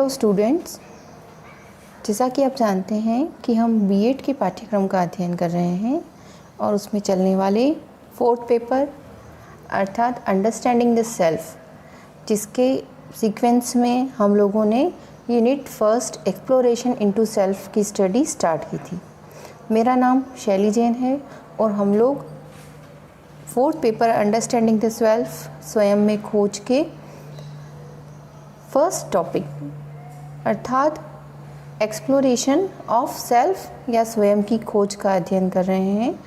Hello students, जैसा कि आप जानते हैं कि हम बीएड के पाठ्यक्रम का अध्ययन कर रहे हैं और उसमें चलने वाले 4th पेपर अर्थात अंडरस्टैंडिंग द सेल्फ, जिसके सीक्वेंस में हम लोगों ने unit first exploration into self की स्टडी स्टार्ट की थी। मेरा नाम शैली जैन है और हम लोग 4th paper understanding the self स्वयं में खोज के फर्स्ट टॉपिक अर्थात एक्सप्लोरेशन ऑफ सेल्फ या स्वयं की खोज का अध्ययन कर रहे हैं,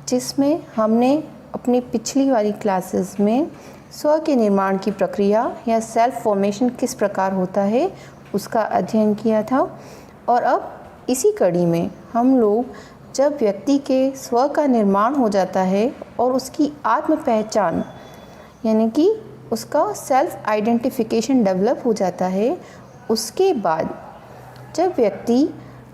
जिसमें हमने अपनी पिछली वाली क्लासेस में स्व के निर्माण की प्रक्रिया या सेल्फ फॉर्मेशन किस प्रकार होता है उसका अध्ययन किया था। और अब इसी कड़ी में हम लोग जब व्यक्ति के स्व का निर्माण हो जाता है और उसकी आत्म पहचान यानी कि उसका सेल्फ आइडेंटिफिकेशन डेवलप हो जाता है, उसके बाद जब व्यक्ति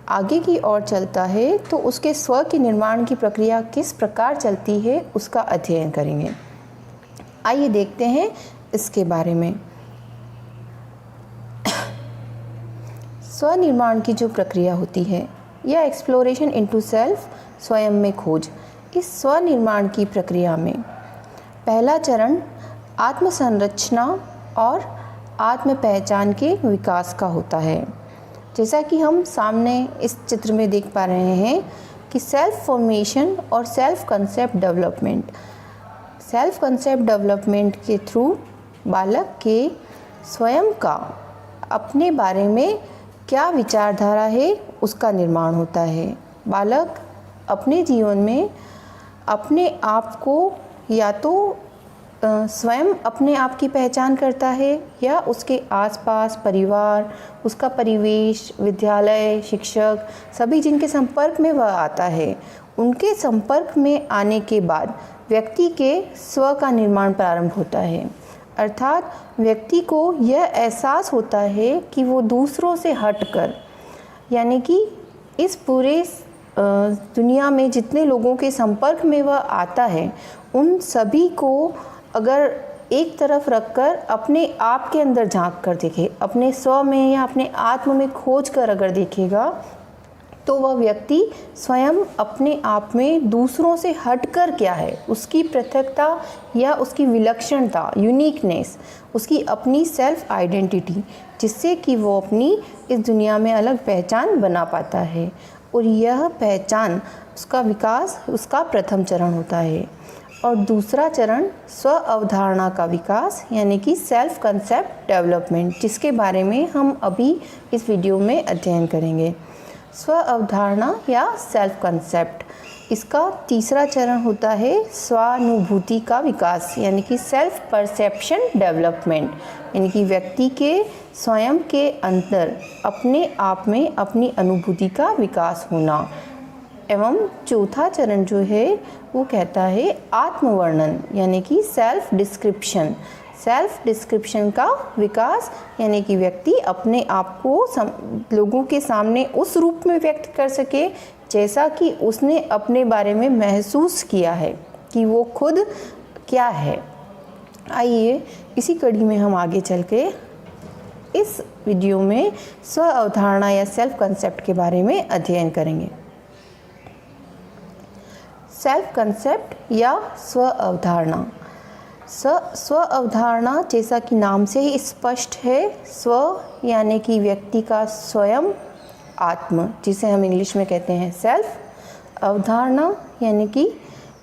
आगे की ओर चलता है तो उसके स्व के निर्माण की प्रक्रिया किस प्रकार चलती है उसका अध्ययन करेंगे। आइए देखते हैं इसके बारे में। स्व निर्माण की जो प्रक्रिया होती है या एक्सप्लोरेशन इनटू सेल्फ स्वयं में खोज, इस स्व निर्माण की प्रक्रिया में पहला चरण आत्म संरचना और आत्म पहचान के विकास का होता है। जैसा कि हम सामने इस चित्र में देख पा रहे हैं कि सेल्फ फॉर्मेशन और सेल्फ कंसेप्ट डेवलपमेंट के थ्रू बालक के स्वयं का अपने बारे में क्या विचारधारा है उसका निर्माण होता है। बालक अपने जीवन में अपने आप को या तो स्वयं अपने आप की पहचान करता है या उसके आसपास परिवार, उसका परिवेश, विद्यालय, शिक्षक, सभी जिनके संपर्क में वह आता है, उनके संपर्क में आने के बाद व्यक्ति के स्व का निर्माण प्रारंभ होता है। अर्थात व्यक्ति को यह एहसास होता है कि वो दूसरों से हटकर यानी कि इस पूरे दुनिया में जितने लोगों के संपर्क में वह आता है उन सभी को अगर एक तरफ रखकर अपने आप के अंदर झांक कर देखे, अपने स्व में या अपने आत्म में खोज कर अगर देखेगा तो वह व्यक्ति स्वयं अपने आप में दूसरों से हटकर क्या है, उसकी पृथकता या उसकी विलक्षणता, यूनिकनेस, उसकी अपनी सेल्फ आइडेंटिटी, जिससे कि वो अपनी इस दुनिया में अलग पहचान बना पाता है। और यह पहचान, उसका विकास, उसका प्रथम चरण होता है। और दूसरा चरण स्व अवधारणा का विकास यानी कि सेल्फ कंसेप्ट डेवलपमेंट, जिसके बारे में हम अभी इस वीडियो में अध्ययन करेंगे। स्व अवधारणा या सेल्फ कंसेप्ट, इसका तीसरा चरण होता है स्वानुभूति का विकास यानी कि सेल्फ परसेप्शन डेवलपमेंट, यानी कि व्यक्ति के स्वयं के अंदर अपने आप में अपनी अनुभूति का विकास होना। एवं चौथा चरण जो है वो कहता है आत्मवर्णन यानी कि सेल्फ डिस्क्रिप्शन का विकास, यानी कि व्यक्ति अपने आप को लोगों के सामने उस रूप में व्यक्त कर सके जैसा कि उसने अपने बारे में महसूस किया है कि वो खुद क्या है। आइए इसी कड़ी में हम आगे चल के इस वीडियो में स्व अवधारणा या सेल्फ कंसेप्ट के बारे में अध्ययन करेंगे। सेल्फ कंसेप्ट या स्व अवधारणा। स्व अवधारणा जैसा कि नाम से ही स्पष्ट है, स्व यानी कि व्यक्ति का स्वयं, आत्म जिसे हम इंग्लिश में कहते हैं सेल्फ, अवधारणा यानी कि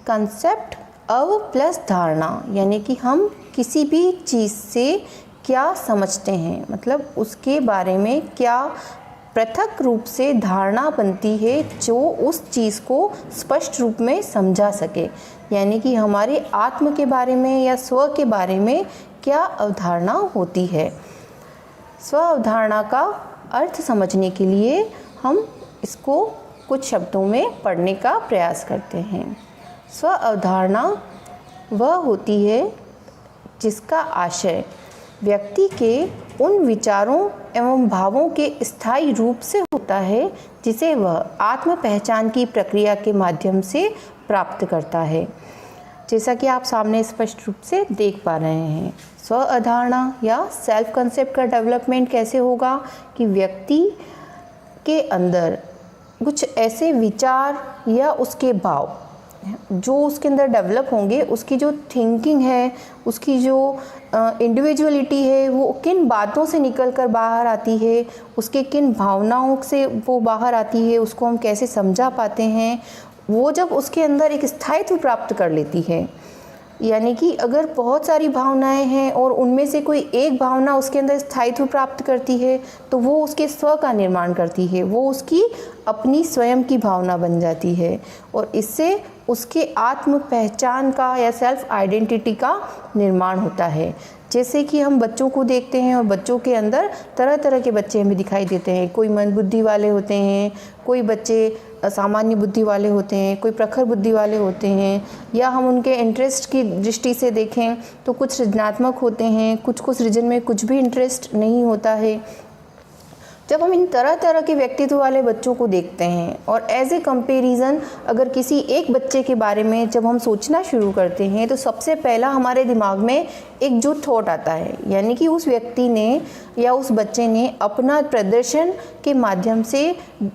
कंसेप्ट, अव प्लस धारणा यानी कि हम किसी भी चीज़ से क्या समझते हैं, मतलब उसके बारे में क्या पृथक रूप से धारणा बनती है जो उस चीज़ को स्पष्ट रूप में समझा सके, यानी कि हमारे आत्म के बारे में या स्व के बारे में क्या अवधारणा होती है। स्व अवधारणा का अर्थ समझने के लिए हम इसको कुछ शब्दों में पढ़ने का प्रयास करते हैं। स्व अवधारणा वह होती है जिसका आशय व्यक्ति के उन विचारों एवं भावों के स्थायी रूप से होता है जिसे वह आत्म पहचान की प्रक्रिया के माध्यम से प्राप्त करता है। जैसा कि आप सामने स्पष्ट रूप से देख पा रहे हैं। स्व अवधारणा या सेल्फ कंसेप्ट का डेवलपमेंट कैसे होगा कि व्यक्ति के अंदर कुछ ऐसे विचार या उसके भाव जो उसके अंदर डेवलप होंगे, उसकी जो थिंकिंग है, उसकी जो इंडिविजुअलिटी है, वो किन बातों से निकल कर बाहर आती है, उसके किन भावनाओं से वो बाहर आती है, उसको हम कैसे समझा पाते हैं, वो जब उसके अंदर एक स्थायित्व प्राप्त कर लेती है, यानी कि अगर बहुत सारी भावनाएं हैं और उनमें से कोई एक भावना उसके अंदर स्थायित्व प्राप्त करती है तो वो उसके स्व का निर्माण करती है, वो उसकी अपनी स्वयं की भावना बन जाती है और इससे उसके आत्म पहचान का या सेल्फ आइडेंटिटी का निर्माण होता है। जैसे कि हम बच्चों को देखते हैं और बच्चों के अंदर तरह तरह के बच्चे हमें दिखाई देते हैं। कोई मंद बुद्धि वाले होते हैं, कोई बच्चे सामान्य बुद्धि वाले होते हैं, कोई प्रखर बुद्धि वाले होते हैं, या हम उनके इंटरेस्ट की दृष्टि से देखें तो कुछ सृजनात्मक होते हैं, कुछ को सृजन में कुछ भी इंटरेस्ट नहीं होता है। जब हम इन तरह तरह के व्यक्तित्व वाले बच्चों को देखते हैं और एज ए कंपैरिजन अगर किसी एक बच्चे के बारे में जब हम सोचना शुरू करते हैं तो सबसे पहला हमारे दिमाग में एक जो थॉट आता है, यानी कि उस व्यक्ति ने या उस बच्चे ने अपना प्रदर्शन के माध्यम से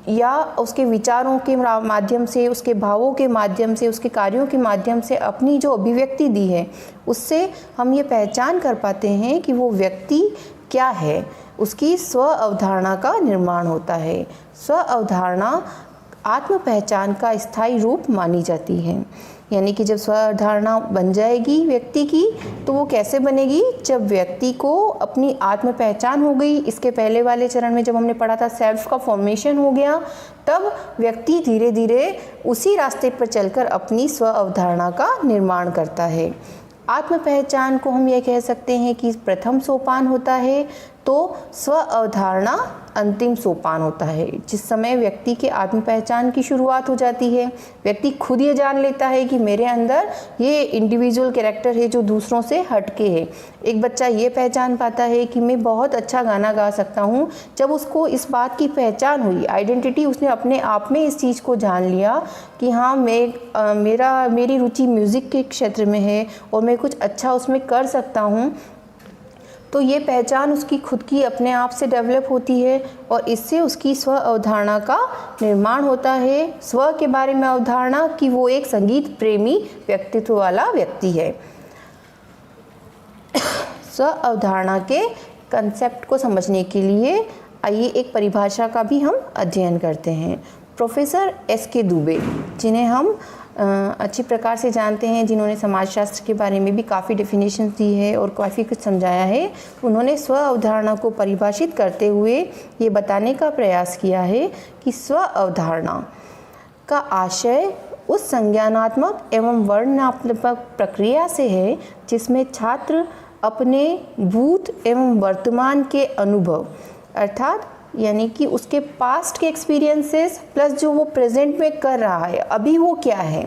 या उसके विचारों के माध्यम से, उसके भावों के माध्यम से, उसके कार्यों के माध्यम से अपनी जो अभिव्यक्ति दी है, उससे हम ये पहचान कर पाते हैं कि वो व्यक्ति क्या है। उसकी स्व अवधारणा का निर्माण होता है। स्व अवधारणा आत्म पहचान का स्थायी रूप मानी जाती है, यानी कि जब स्व अवधारणा बन जाएगी व्यक्ति की तो वो कैसे बनेगी, जब व्यक्ति को अपनी आत्म पहचान हो गई। इसके पहले वाले चरण में जब हमने पढ़ा था सेल्फ का फॉर्मेशन हो गया, तब व्यक्ति धीरे धीरे उसी रास्ते पर चलकर अपनी स्व अवधारणा का निर्माण करता है। आत्म पहचान को हम ये कह सकते हैं कि प्रथम सोपान होता है, तो स्व अवधारणा अंतिम सोपान होता है। जिस समय व्यक्ति के आत्म पहचान की शुरुआत हो जाती है, व्यक्ति खुद ये जान लेता है कि मेरे अंदर ये इंडिविजुअल कैरेक्टर है जो दूसरों से हटके है। एक बच्चा ये पहचान पाता है कि मैं बहुत अच्छा गाना गा सकता हूँ। जब उसको इस बात की पहचान हुई, आइडेंटिटी, उसने अपने आप में इस चीज़ को जान लिया कि हाँ मेरी रुचि म्यूज़िक के क्षेत्र में है और मैं कुछ अच्छा उसमें कर सकता हूँ, तो ये पहचान उसकी खुद की अपने आप से डेवलप होती है और इससे उसकी स्व अवधारणा का निर्माण होता है। स्व के बारे में अवधारणा कि वो एक संगीत प्रेमी व्यक्तित्व वाला व्यक्ति है। स्व अवधारणा के कंसेप्ट को समझने के लिए आइए एक परिभाषा का भी हम अध्ययन करते हैं। Professor SK. दुबे, जिन्हें हम अच्छी प्रकार से जानते हैं, जिन्होंने समाजशास्त्र के बारे में भी काफ़ी डेफिनेशन दी है और काफ़ी कुछ समझाया है, उन्होंने स्व अवधारणा को परिभाषित करते हुए ये बताने का प्रयास किया है कि स्व अवधारणा का आशय उस संज्ञानात्मक एवं वर्णनात्मक प्रक्रिया से है जिसमें छात्र अपने भूत एवं वर्तमान के अनुभव, अर्थात यानी कि उसके पास्ट के एक्सपीरियंसेस प्लस जो वो प्रेजेंट में कर रहा है, अभी वो क्या है,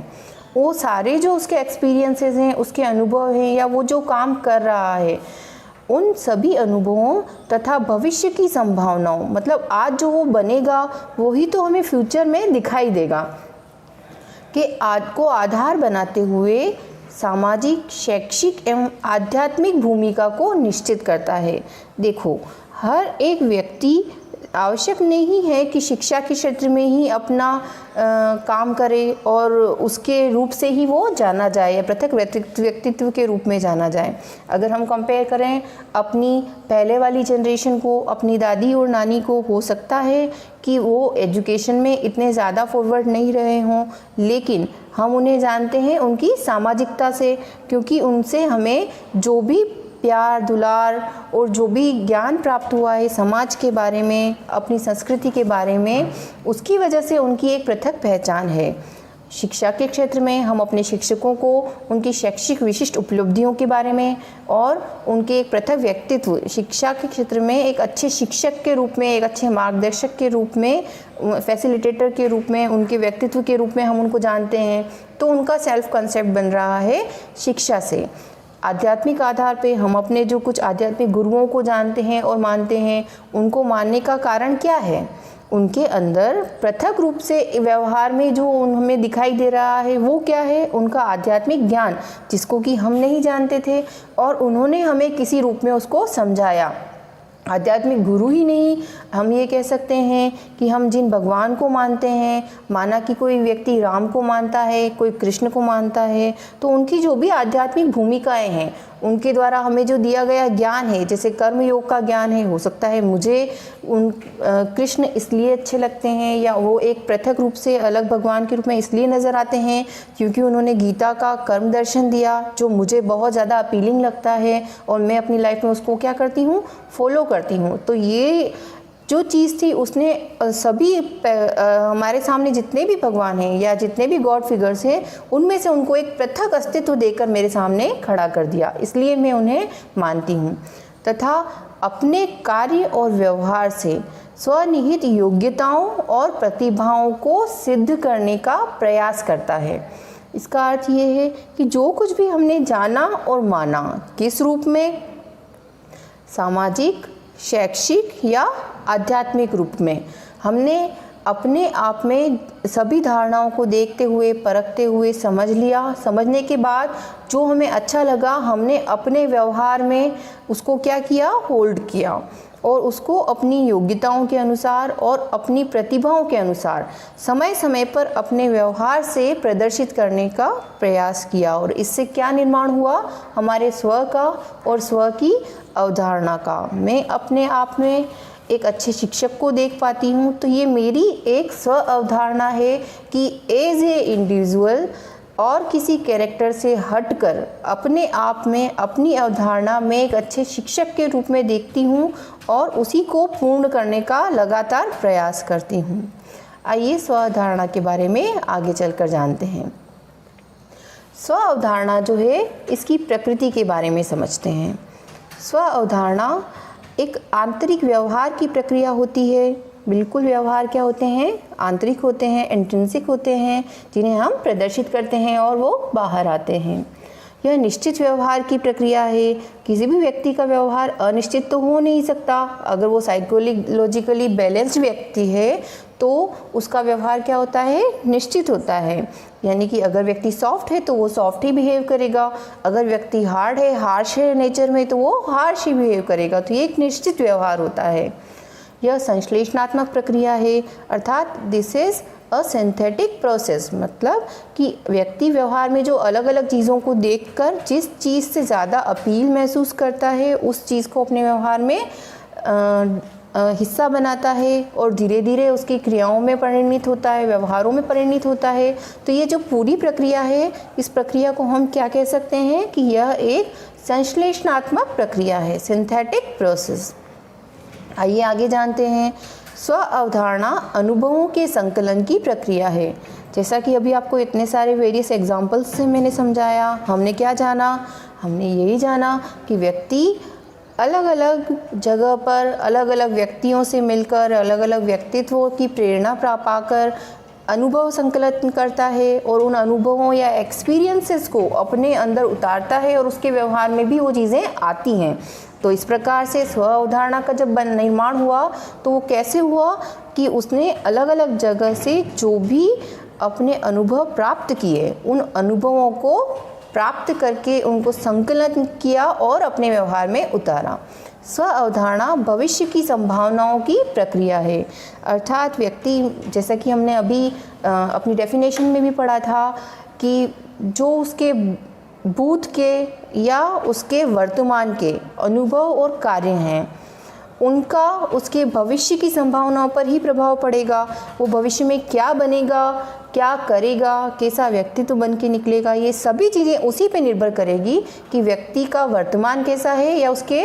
वो सारे जो उसके एक्सपीरियंसेस हैं, उसके अनुभव हैं या वो जो काम कर रहा है, उन सभी अनुभवों तथा भविष्य की संभावनाओं, मतलब आज जो वो बनेगा वही तो हमें फ्यूचर में दिखाई देगा, कि आज को आधार बनाते हुए सामाजिक, शैक्षिक एवं आध्यात्मिक भूमिका को निश्चित करता है। देखो, हर एक व्यक्ति आवश्यक नहीं है कि शिक्षा के क्षेत्र में ही अपना काम करे और उसके रूप से ही वो जाना जाए या पृथक व्यक्तित्व के रूप में जाना जाए। अगर हम कंपेयर करें अपनी पहले वाली जनरेशन को, अपनी दादी और नानी को, हो सकता है कि वो एजुकेशन में इतने ज़्यादा फॉरवर्ड नहीं रहे हों, लेकिन हम उन्हें जानते हैं उनकी सामाजिकता से, क्योंकि उनसे हमें जो भी प्यार दुलार और जो भी ज्ञान प्राप्त हुआ है समाज के बारे में, अपनी संस्कृति के बारे में, उसकी वजह से उनकी एक पृथक पहचान है। शिक्षा के क्षेत्र में हम अपने शिक्षकों को उनकी शैक्षिक विशिष्ट उपलब्धियों के बारे में और उनके एक पृथक व्यक्तित्व, शिक्षा के क्षेत्र में एक अच्छे शिक्षक के रूप में, एक अच्छे मार्गदर्शक के रूप में, फैसिलिटेटर के रूप में, उनके व्यक्तित्व के रूप में हम उनको जानते हैं। तो उनका सेल्फ कंसेप्ट बन रहा है शिक्षा से। आध्यात्मिक आधार पे हम अपने जो कुछ आध्यात्मिक गुरुओं को जानते हैं और मानते हैं, उनको मानने का कारण क्या है? उनके अंदर पृथक रूप से व्यवहार में जो हमें दिखाई दे रहा है वो क्या है, उनका आध्यात्मिक ज्ञान, जिसको कि हम नहीं जानते थे और उन्होंने हमें किसी रूप में उसको समझाया। आध्यात्मिक गुरु ही नहीं, हम ये कह सकते हैं कि हम जिन भगवान को मानते हैं, माना कि कोई व्यक्ति राम को मानता है, कोई कृष्ण को मानता है, तो उनकी जो भी आध्यात्मिक भूमिकाएं हैं, उनके द्वारा हमें जो दिया गया ज्ञान है, जैसे कर्म योग का ज्ञान है, हो सकता है मुझे कृष्ण इसलिए अच्छे लगते हैं या वो एक पृथक रूप से अलग भगवान के रूप में इसलिए नज़र आते हैं क्योंकि उन्होंने गीता का कर्म दर्शन दिया जो मुझे बहुत ज़्यादा अपीलिंग लगता है और मैं अपनी लाइफ में उसको क्या करती हूँ, फॉलो करती हूँ। तो ये जो चीज़ थी उसने सभी हमारे सामने जितने भी भगवान हैं या जितने भी गॉड फिगर्स हैं उनमें से उनको एक पृथक अस्तित्व देकर मेरे सामने खड़ा कर दिया, इसलिए मैं उन्हें मानती हूँ। तथा अपने कार्य और व्यवहार से स्वनिहित योग्यताओं और प्रतिभाओं को सिद्ध करने का प्रयास करता है। इसका अर्थ ये है कि जो कुछ भी हमने जाना और माना, किस रूप में, सामाजिक, शैक्षिक या आध्यात्मिक रूप में, हमने अपने आप में सभी धारणाओं को देखते हुए, परखते हुए समझ लिया। समझने के बाद जो हमें अच्छा लगा हमने अपने व्यवहार में उसको क्या किया, होल्ड किया और उसको अपनी योग्यताओं के अनुसार और अपनी प्रतिभाओं के अनुसार समय समय पर अपने व्यवहार से प्रदर्शित करने का प्रयास किया। और इससे क्या निर्माण हुआ, हमारे स्व का और स्व की अवधारणा का। मैं अपने आप में एक अच्छे शिक्षक को देख पाती हूँ तो ये मेरी एक स्व अवधारणा है कि एज ए इंडिविजुअल और किसी कैरेक्टर से हटकर अपने आप में अपनी अवधारणा में एक अच्छे शिक्षक के रूप में देखती हूँ और उसी को पूर्ण करने का लगातार प्रयास करती हूँ। आइए स्व अवधारणा के बारे में आगे चलकर जानते हैं। स्व अवधारणा जो है इसकी प्रकृति के बारे में समझते हैं। स्व अवधारणा एक आंतरिक व्यवहार की प्रक्रिया होती है। बिल्कुल, व्यवहार क्या होते हैं, आंतरिक होते हैं, इंट्रिंसिक होते हैं, जिन्हें हम प्रदर्शित करते हैं और वो बाहर आते हैं। यह निश्चित व्यवहार की प्रक्रिया है। किसी भी व्यक्ति का व्यवहार अनिश्चित तो हो नहीं सकता। अगर वो साइकोलॉजिकली बैलेंस्ड व्यक्ति है तो उसका व्यवहार क्या होता है, निश्चित होता है। यानी कि अगर व्यक्ति सॉफ्ट है तो वो सॉफ्ट ही बिहेव करेगा, अगर व्यक्ति हार्ड है, हार्श है नेचर में, तो वो हार्श ही बिहेव करेगा। तो ये एक निश्चित व्यवहार होता है। यह संश्लेषणात्मक प्रक्रिया है, अर्थात this is a synthetic process, मतलब कि व्यक्ति व्यवहार में जो अलग अलग चीज़ों को देखकर जिस चीज़ से ज़्यादा अपील महसूस करता है उस चीज़ को अपने व्यवहार में हिस्सा बनाता है और धीरे धीरे उसकी क्रियाओं में परिणित होता है, व्यवहारों में परिणित होता है। तो ये जो पूरी प्रक्रिया है, इस प्रक्रिया को हम क्या कह सकते हैं कि यह एक संश्लेषणात्मक प्रक्रिया है, सिंथेटिक प्रोसेस। आइए आगे जानते हैं। स्व अवधारणा अनुभवों के संकलन की प्रक्रिया है। जैसा कि अभी आपको इतने सारे वेरियस एग्जाम्पल्स से मैंने समझाया, हमने क्या जाना, हमने यही जाना कि व्यक्ति अलग अलग जगह पर अलग अलग व्यक्तियों से मिलकर अलग अलग व्यक्तित्वों की प्रेरणा पाकर अनुभव संकलन करता है और उन अनुभवों या एक्सपीरियंसेस को अपने अंदर उतारता है और उसके व्यवहार में भी वो चीज़ें आती हैं। तो इस प्रकार से स्व अवधारणा का जब निर्माण हुआ तो वो कैसे हुआ कि उसने अलग अलग जगह से जो भी अपने अनुभव प्राप्त किए उन अनुभवों को प्राप्त करके उनको संकलन किया और अपने व्यवहार में उतारा। स्व अवधारणा भविष्य की संभावनाओं की प्रक्रिया है, अर्थात व्यक्ति, जैसा कि हमने अभी अपनी डेफिनेशन में भी पढ़ा था कि जो उसके भूत के या उसके वर्तमान के अनुभव और कार्य हैं उनका उसके भविष्य की संभावनाओं पर ही प्रभाव पड़ेगा। वो भविष्य में क्या बनेगा, क्या करेगा, कैसा व्यक्तित्व बन के निकलेगा, ये सभी चीज़ें उसी पे निर्भर करेगी कि व्यक्ति का वर्तमान कैसा है या उसके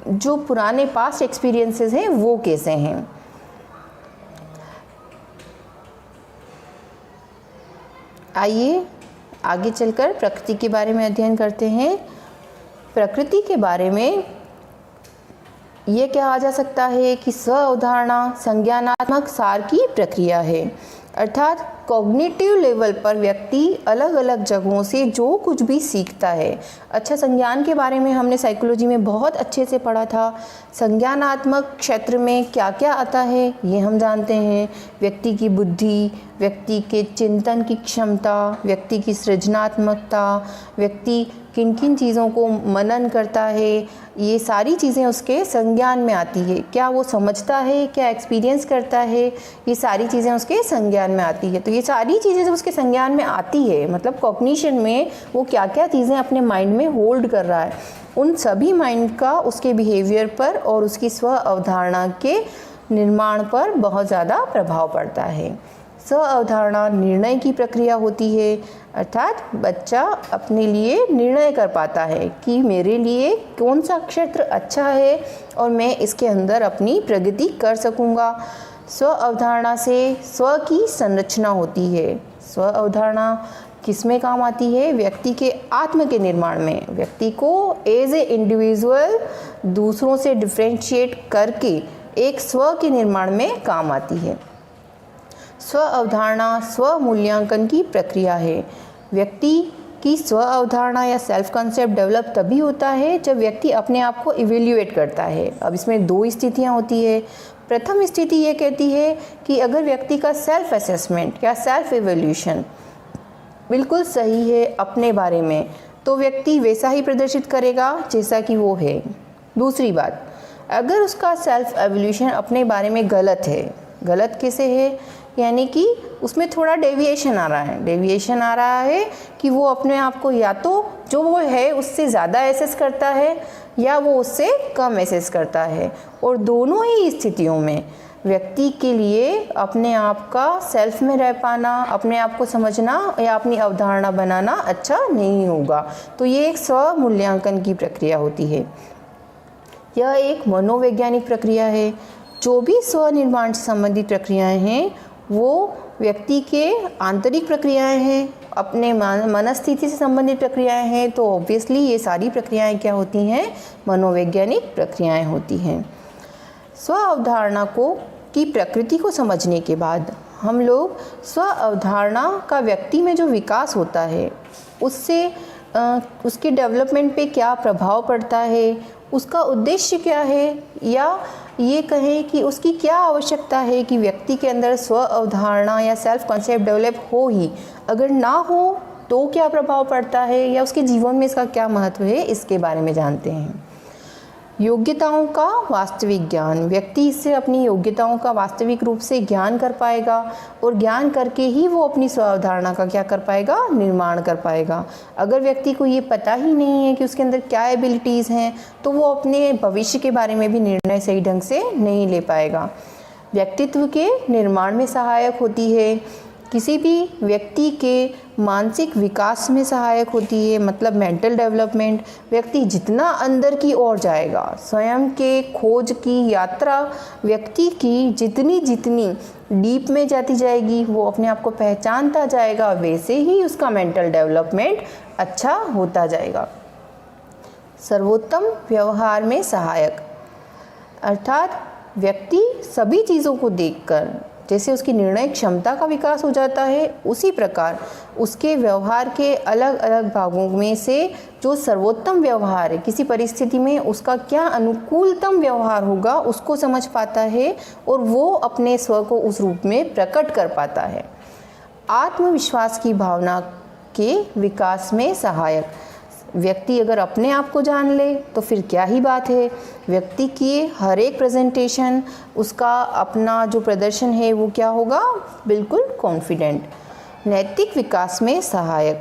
जो पुराने पास्ट एक्सपीरियंसेस हैं वो कैसे हैं। आइए आगे चलकर प्रकृति के बारे में अध्ययन करते हैं। प्रकृति के बारे में ये कहा जा सकता है कि स्व अवधारणा संज्ञानात्मक सार की प्रक्रिया है, अर्थात कॉग्निटिव लेवल पर व्यक्ति अलग अलग जगहों से जो कुछ भी सीखता है। अच्छा, संज्ञान के बारे में हमने साइकोलॉजी में बहुत अच्छे से पढ़ा था। संज्ञानात्मक क्षेत्र में क्या क्या आता है ये हम जानते हैं। व्यक्ति की बुद्धि, व्यक्ति के चिंतन की क्षमता, व्यक्ति की सृजनात्मकता, व्यक्ति किन किन चीज़ों को मनन करता है, ये सारी चीज़ें उसके संज्ञान में आती है। क्या वो समझता है, क्या एक्सपीरियंस करता है, ये सारी चीज़ें उसके संज्ञान में आती है। तो ये सारी चीज़ें जब उसके संज्ञान में आती है, मतलब कॉग्निशन में वो क्या क्या चीज़ें अपने माइंड में होल्ड कर रहा है, उन सभी माइंड का उसके बिहेवियर पर और उसकी स्व अवधारणा के निर्माण पर बहुत ज़्यादा प्रभाव पड़ता है। स्व अवधारणा निर्णय की प्रक्रिया होती है, अर्थात बच्चा अपने लिए निर्णय कर पाता है कि मेरे लिए कौन सा क्षेत्र अच्छा है और मैं इसके अंदर अपनी प्रगति कर सकूँगा। स्व अवधारणा से स्व की संरचना होती है। स्व अवधारणा किस में काम आती है? व्यक्ति के आत्म के निर्माण में। व्यक्ति को एज ए इंडिविजुअल दूसरों से डिफ्रेंशिएट करके एक स्व के निर्माण में काम आती है। स्व अवधारणा स्व मूल्यांकन की प्रक्रिया है। व्यक्ति की स्व अवधारणा या सेल्फ कॉन्सेप्ट डेवलप तभी होता है जब व्यक्ति अपने आप को इवेल्युएट करता है। अब इसमें दो स्थितियाँ होती है। प्रथम स्थिति ये कहती है कि अगर व्यक्ति का सेल्फ असेसमेंट या सेल्फ इवेल्यूशन बिल्कुल सही है अपने बारे में, तो व्यक्ति वैसा ही प्रदर्शित करेगा जैसा कि वो है। दूसरी बात, अगर उसका सेल्फ इवेल्यूशन अपने बारे में गलत है, गलत कैसे है, यानी कि उसमें थोड़ा डेविएशन आ रहा है। डेविएशन आ रहा है कि वो अपने आप को या तो जो वो है उससे ज़्यादा एसेस करता है या वो उससे कम एसेस करता है, और दोनों ही स्थितियों में व्यक्ति के लिए अपने आप का सेल्फ में रह पाना, अपने आप को समझना या अपनी अवधारणा बनाना अच्छा नहीं होगा। तो ये एक स्व मूल्यांकन की प्रक्रिया होती है। यह एक मनोवैज्ञानिक प्रक्रिया है। जो भी स्व निर्माण से संबंधित प्रक्रियाएं हैं वो व्यक्ति के आंतरिक प्रक्रियाएं हैं, अपने मनस्थिति से संबंधित प्रक्रियाएं हैं। तो ऑब्वियसली ये सारी प्रक्रियाएं क्या होती हैं? मनोवैज्ञानिक प्रक्रियाएं होती हैं। स्व अवधारणा की प्रकृति को समझने के बाद हम लोग स्व अवधारणा का व्यक्ति में जो विकास होता है उससे उसके डेवलपमेंट पे क्या प्रभाव पड़ता है, उसका उद्देश्य क्या है, या ये कहें कि उसकी क्या आवश्यकता है कि व्यक्ति के अंदर स्व अवधारणा या सेल्फ कॉन्सेप्ट डेवलप हो ही, अगर ना हो तो क्या प्रभाव पड़ता है या उसके जीवन में इसका क्या महत्व है, इसके बारे में जानते हैं। योग्यताओं का वास्तविक ज्ञान। व्यक्ति इससे अपनी योग्यताओं का वास्तविक रूप से ज्ञान कर पाएगा और ज्ञान करके ही वो अपनी स्व अवधारणा का क्या कर पाएगा? निर्माण कर पाएगा। अगर व्यक्ति को ये पता ही नहीं है कि उसके अंदर क्या एबिलिटीज़ हैं तो वो अपने भविष्य के बारे में भी निर्णय सही ढंग से नहीं ले पाएगा। व्यक्तित्व के निर्माण में सहायक होती है। किसी भी व्यक्ति के मानसिक विकास में सहायक होती है, मतलब मेंटल डेवलपमेंट। व्यक्ति जितना अंदर की ओर जाएगा, स्वयं के खोज की यात्रा व्यक्ति की जितनी जितनी डीप में जाती जाएगी, वो अपने आप को पहचानता जाएगा, वैसे ही उसका मेंटल डेवलपमेंट अच्छा होता जाएगा। सर्वोत्तम व्यवहार में सहायक, अर्थात व्यक्ति सभी चीज़ों को देखकर जैसे उसकी निर्णय क्षमता का विकास हो जाता है, उसी प्रकार उसके व्यवहार के अलग अलग भागों में से जो सर्वोत्तम व्यवहार है, किसी परिस्थिति में उसका क्या अनुकूलतम व्यवहार होगा उसको समझ पाता है और वो अपने स्व को उस रूप में प्रकट कर पाता है। आत्मविश्वास की भावना के विकास में सहायक। व्यक्ति अगर अपने आप को जान ले तो फिर क्या ही बात है। व्यक्ति की हर एक प्रेजेंटेशन, उसका अपना जो प्रदर्शन है वो क्या होगा? बिल्कुल कॉन्फिडेंट। नैतिक विकास में सहायक।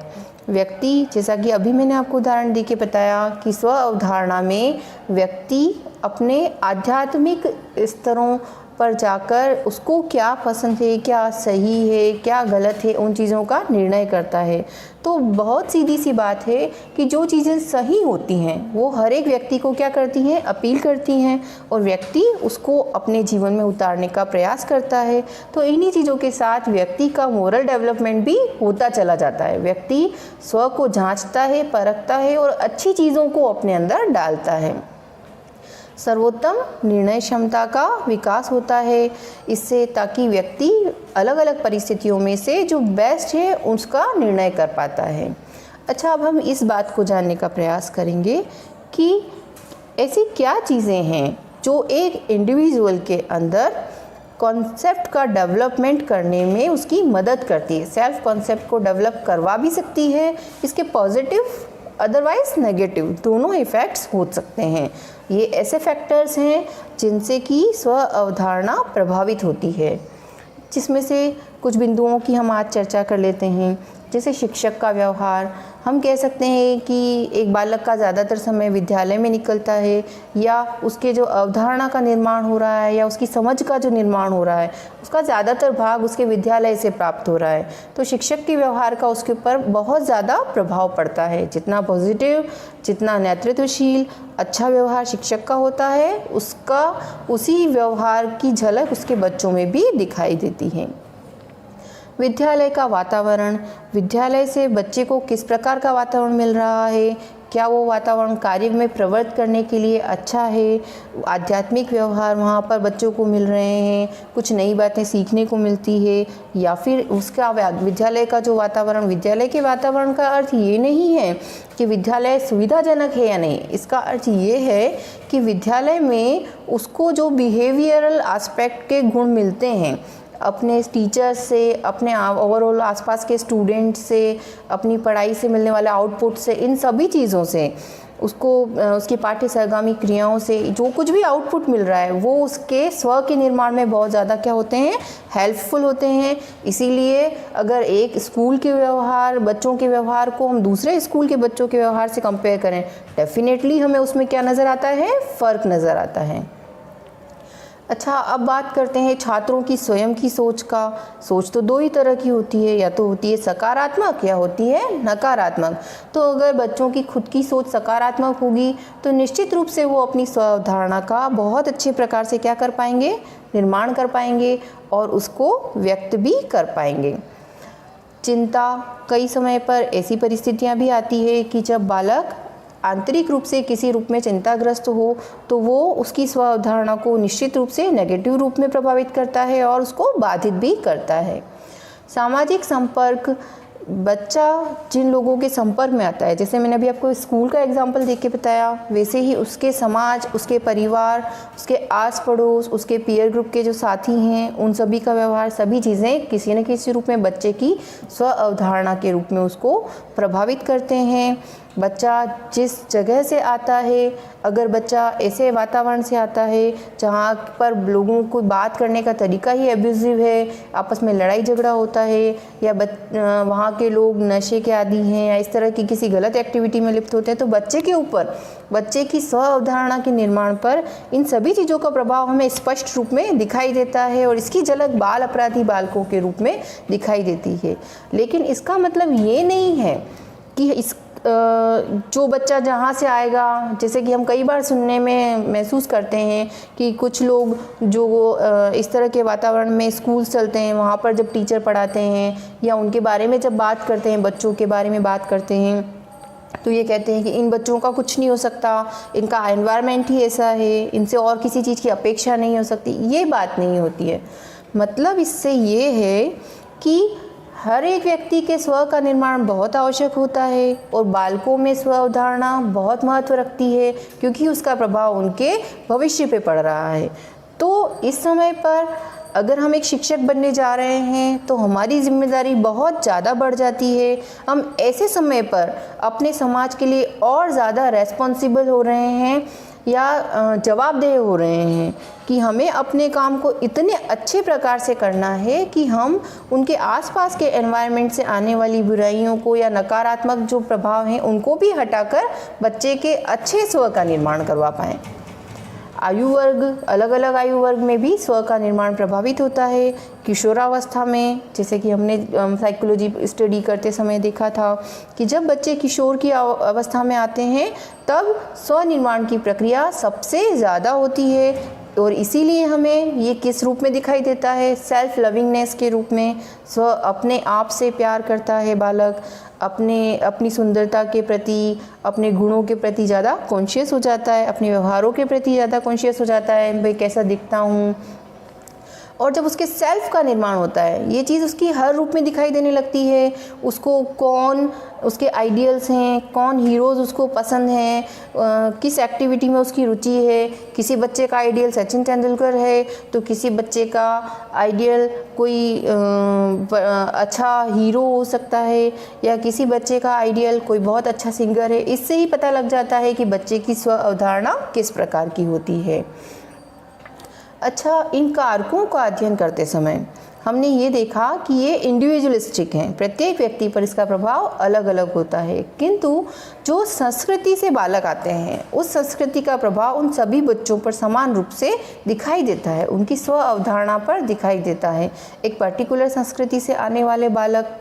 व्यक्ति, जैसा कि अभी मैंने आपको उदाहरण दे के बताया कि स्व अवधारणा में व्यक्ति अपने आध्यात्मिक स्तरों पर जाकर उसको क्या पसंद है, क्या सही है, क्या गलत है, उन चीज़ों का निर्णय करता है। तो बहुत सीधी सी बात है कि जो चीज़ें सही होती हैं वो हर एक व्यक्ति को क्या करती हैं? अपील करती हैं, और व्यक्ति उसको अपने जीवन में उतारने का प्रयास करता है। तो इन्हीं चीज़ों के साथ व्यक्ति का मोरल डेवलपमेंट भी होता चला जाता है। व्यक्ति स्व को जांचता है, परखता है और अच्छी चीज़ों को अपने अंदर डालता है। सर्वोत्तम निर्णय क्षमता का विकास होता है इससे, ताकि व्यक्ति अलग अलग परिस्थितियों में से जो बेस्ट है उसका निर्णय कर पाता है। अच्छा, अब हम इस बात को जानने का प्रयास करेंगे कि ऐसी क्या चीज़ें हैं जो एक इंडिविजुअल के अंदर कॉन्सेप्ट का डेवलपमेंट करने में उसकी मदद करती है। सेल्फ कॉन्सेप्ट को डेवलप करवा भी सकती है। इसके पॉजिटिव अदरवाइज नेगेटिव दोनों इफ़ेक्ट्स हो सकते हैं। ये ऐसे फैक्टर्स हैं जिनसे कि स्व अवधारणा प्रभावित होती है, जिसमें से कुछ बिंदुओं की हम आज चर्चा कर लेते हैं। जैसे शिक्षक का व्यवहार, हम कह सकते हैं कि एक बालक का ज़्यादातर समय विद्यालय में निकलता है, या उसके जो अवधारणा का निर्माण हो रहा है या उसकी समझ का जो निर्माण हो रहा है उसका ज़्यादातर भाग उसके विद्यालय से प्राप्त हो रहा है। तो शिक्षक के व्यवहार का उसके ऊपर बहुत ज़्यादा प्रभाव पड़ता है। जितना पॉजिटिव, जितना नेतृत्वशील अच्छा व्यवहार शिक्षक का होता है, उसका उसी व्यवहार की झलक उसके बच्चों में भी दिखाई देती है। विद्यालय का वातावरण, विद्यालय से बच्चे को किस प्रकार का वातावरण मिल रहा है, क्या वो वातावरण कार्य में प्रवृत्त करने के लिए अच्छा है, आध्यात्मिक व्यवहार वहाँ पर बच्चों को मिल रहे हैं, कुछ नई बातें सीखने को मिलती है, या फिर उसका विद्यालय का जो वातावरण, विद्यालय के वातावरण का अर्थ ये नहीं है कि विद्यालय सुविधाजनक है या नहीं। इसका अर्थ ये है कि विद्यालय में उसको जो बिहेवियरल एस्पेक्ट के गुण मिलते हैं, अपने टीचर्स से, अपने ओवरऑल आसपास के स्टूडेंट्स से, अपनी पढ़ाई से मिलने वाले आउटपुट से, इन सभी चीज़ों से उसको उसकी पाठ्य सहगामी क्रियाओं से जो कुछ भी आउटपुट मिल रहा है वो उसके स्व के निर्माण में बहुत ज़्यादा क्या होते हैं, हेल्पफुल होते हैं। इसीलिए अगर एक स्कूल के व्यवहार, बच्चों के व्यवहार को हम दूसरे स्कूल के बच्चों के व्यवहार से कंपेयर करें, डेफिनेटली हमें उसमें क्या नज़र आता है, फ़र्क नज़र आता है। अच्छा, अब बात करते हैं छात्रों की स्वयं की सोच का। सोच तो दो ही तरह की होती है, या तो होती है सकारात्मक या होती है नकारात्मक। तो अगर बच्चों की खुद की सोच सकारात्मक होगी तो निश्चित रूप से वो अपनी स्व अवधारणा का बहुत अच्छे प्रकार से क्या कर पाएंगे, निर्माण कर पाएंगे और उसको व्यक्त भी कर पाएंगे। चिंता, कई समय पर ऐसी परिस्थितियाँ भी आती है कि जब बालक आंतरिक रूप से किसी रूप में चिंताग्रस्त हो तो वो उसकी स्व अवधारणा को निश्चित रूप से नेगेटिव रूप में प्रभावित करता है और उसको बाधित भी करता है। सामाजिक संपर्क, बच्चा जिन लोगों के संपर्क में आता है, जैसे मैंने अभी आपको स्कूल का एग्जाम्पल देके बताया, वैसे ही उसके समाज, उसके परिवार, उसके आस पड़ोस, उसके पीयर ग्रुप के जो साथी हैं, उन सभी का व्यवहार, सभी चीज़ें किसी न किसी रूप में बच्चे की स्व अवधारणा के रूप में उसको प्रभावित करते हैं। बच्चा जिस जगह से आता है, अगर बच्चा ऐसे वातावरण से आता है जहाँ पर लोगों को बात करने का तरीका ही एब्यूजिव है, आपस में लड़ाई झगड़ा होता है, या वहाँ के लोग नशे के आदी हैं या इस तरह की किसी गलत एक्टिविटी में लिप्त होते हैं, तो बच्चे के ऊपर, बच्चे की स्व अवधारणा के निर्माण पर इन सभी चीज़ों का प्रभाव हमें स्पष्ट रूप में दिखाई देता है और इसकी झलक बाल अपराधी बालकों के रूप में दिखाई देती है। लेकिन इसका मतलब ये नहीं है कि इस जो बच्चा जहाँ से आएगा, जैसे कि हम कई बार सुनने में महसूस करते हैं कि कुछ लोग जो इस तरह के वातावरण में स्कूल चलते हैं, वहाँ पर जब टीचर पढ़ाते हैं या उनके बारे में जब बात करते हैं, बच्चों के बारे में बात करते हैं, तो ये कहते हैं कि इन बच्चों का कुछ नहीं हो सकता, इनका एनवायरनमेंट ही ऐसा है, इनसे और किसी चीज़ की अपेक्षा नहीं हो सकती। ये बात नहीं होती है। मतलब इससे ये है कि हर एक व्यक्ति के स्व का निर्माण बहुत आवश्यक होता है और बालकों में स्व अवधारणा बहुत महत्व रखती है, क्योंकि उसका प्रभाव उनके भविष्य पे पड़ रहा है। तो इस समय पर अगर हम एक शिक्षक बनने जा रहे हैं तो हमारी जिम्मेदारी बहुत ज़्यादा बढ़ जाती है। हम ऐसे समय पर अपने समाज के लिए और ज़्यादा रेस्पॉन्सिबल हो रहे हैं या जवाबदेह हो रहे हैं कि हमें अपने काम को इतने अच्छे प्रकार से करना है कि हम उनके आसपास के एनवायरनमेंट से आने वाली बुराइयों को या नकारात्मक जो प्रभाव हैं उनको भी हटाकर बच्चे के अच्छे स्व का निर्माण करवा पाएँ। आयु वर्ग, अलग अलग आयु वर्ग में भी स्व का निर्माण प्रभावित होता है। किशोरावस्था में, जैसे कि हमने साइकोलॉजी स्टडी करते समय देखा था कि जब बच्चे किशोर की अवस्था में आते हैं तब स्व निर्माण की प्रक्रिया सबसे ज़्यादा होती है। और इसीलिए हमें ये किस रूप में दिखाई देता है, सेल्फ लविंगनेस के रूप में। अपने आप से प्यार करता है बालक, अपनी सुंदरता के प्रति, अपने गुणों के प्रति ज़्यादा कॉन्शियस हो जाता है, अपने व्यवहारों के प्रति ज़्यादा कॉन्शियस हो जाता है, भाई कैसा दिखता हूँ। और जब उसके सेल्फ का निर्माण होता है, ये चीज़ उसकी हर रूप में दिखाई देने लगती है। उसको कौन उसके आइडियल्स हैं, कौन हीरोज़ उसको पसंद हैं, किस एक्टिविटी में उसकी रुचि है। किसी बच्चे का आइडियल सचिन तेंदुलकर है, तो किसी बच्चे का आइडियल कोई अच्छा हीरो हो सकता है, या किसी बच्चे का आइडियल कोई बहुत अच्छा सिंगर है। इससे ही पता लग जाता है कि बच्चे की स्व अवधारणा किस प्रकार की होती है। अच्छा, इन कारकों का अध्ययन करते समय हमने ये देखा कि ये इंडिविजुअलिस्टिक हैं, प्रत्येक व्यक्ति पर इसका प्रभाव अलग अलग होता है। किंतु जो संस्कृति से बालक आते हैं, उस संस्कृति का प्रभाव उन सभी बच्चों पर समान रूप से दिखाई देता है, उनकी स्व अवधारणा पर दिखाई देता है। एक पर्टिकुलर संस्कृति से आने वाले बालक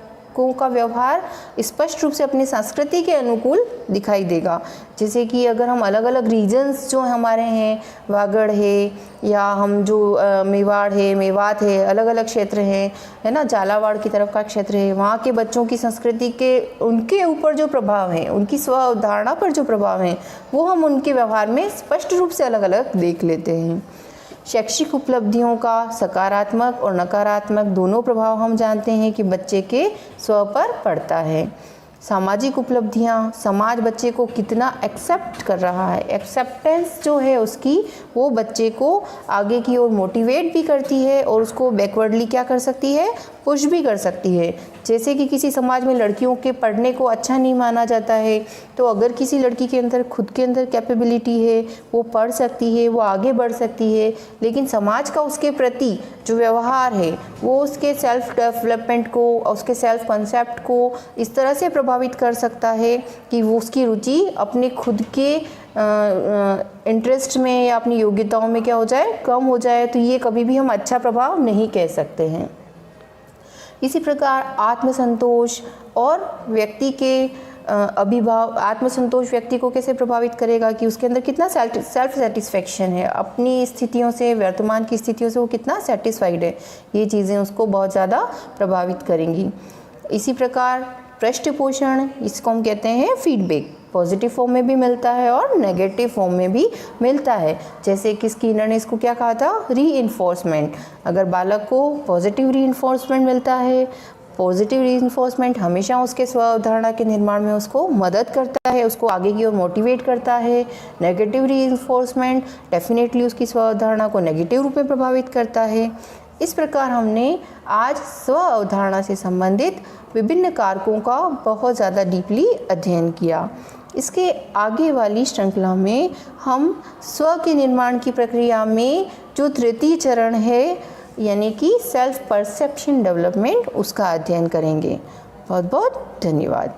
का व्यवहार स्पष्ट रूप से अपनी संस्कृति के अनुकूल दिखाई देगा। जैसे कि अगर हम अलग अलग रीजन्स जो हमारे हैं, वागड़ है, या हम जो मेवाड़ है, मेवात है, अलग अलग क्षेत्र हैं, है ना, झालावाड़ की तरफ का क्षेत्र है, वहाँ के बच्चों की संस्कृति के उनके ऊपर जो प्रभाव है, उनकी स्व अवधारणा पर जो प्रभाव है, वो हम उनके व्यवहार में स्पष्ट रूप से अलग अलग देख लेते हैं। शैक्षिक उपलब्धियों का सकारात्मक और नकारात्मक दोनों प्रभाव हम जानते हैं कि बच्चे के स्व पर पड़ता है। सामाजिक उपलब्धियां, समाज बच्चे को कितना एक्सेप्ट कर रहा है, एक्सेप्टेंस जो है उसकी, वो बच्चे को आगे की ओर मोटिवेट भी करती है और उसको बैकवर्डली क्या कर सकती है, पुश भी कर सकती है। जैसे कि किसी समाज में लड़कियों के पढ़ने को अच्छा नहीं माना जाता है, तो अगर किसी लड़की के अंदर खुद के अंदर कैपेबिलिटी है, वो पढ़ सकती है, वो आगे बढ़ सकती है, लेकिन समाज का उसके प्रति जो व्यवहार है वो उसके सेल्फ डेवलपमेंट को, उसके सेल्फ कंसेप्ट को इस तरह से प्रभावित कर सकता है कि वो उसकी रुचि अपने खुद के इंटरेस्ट में या अपनी योग्यताओं में क्या हो जाए, कम हो जाए। तो ये कभी भी हम अच्छा प्रभाव नहीं कह सकते हैं। इसी प्रकार आत्मसंतोष और व्यक्ति के आत्मसंतोष व्यक्ति को कैसे प्रभावित करेगा कि उसके अंदर कितना सेल्फ सेटिस्फेक्शन है, अपनी स्थितियों से, वर्तमान की स्थितियों से वो कितना सेटिस्फाइड है, ये चीज़ें उसको बहुत ज़्यादा प्रभावित करेंगी। इसी प्रकार पृष्ठ पोषण, इसको हम कहते हैं फीडबैक, पॉजिटिव फॉर्म में भी मिलता है और नेगेटिव फॉर्म में भी मिलता है। जैसे कि स्किनर ने इसको क्या कहा था, रीइंफोर्समेंट। अगर बालक को पॉजिटिव रीइंफोर्समेंट मिलता है, पॉजिटिव रीइंफोर्समेंट हमेशा उसके स्व अवधारणा के निर्माण में उसको मदद करता है, उसको आगे की ओर मोटिवेट करता है। नेगेटिव रीइंफोर्समेंट डेफिनेटली उसकी स्व अवधारणा को नेगेटिव रूप में प्रभावित करता है। इस प्रकार हमने आज स्व अवधारणा से संबंधित विभिन्न कारकों का बहुत ज़्यादा डीपली अध्ययन किया। इसके आगे वाली श्रृंखला में हम स्व के निर्माण की प्रक्रिया में जो तृतीय चरण है, यानी कि सेल्फ परसेप्शन डेवलपमेंट, उसका अध्ययन करेंगे। बहुत बहुत धन्यवाद।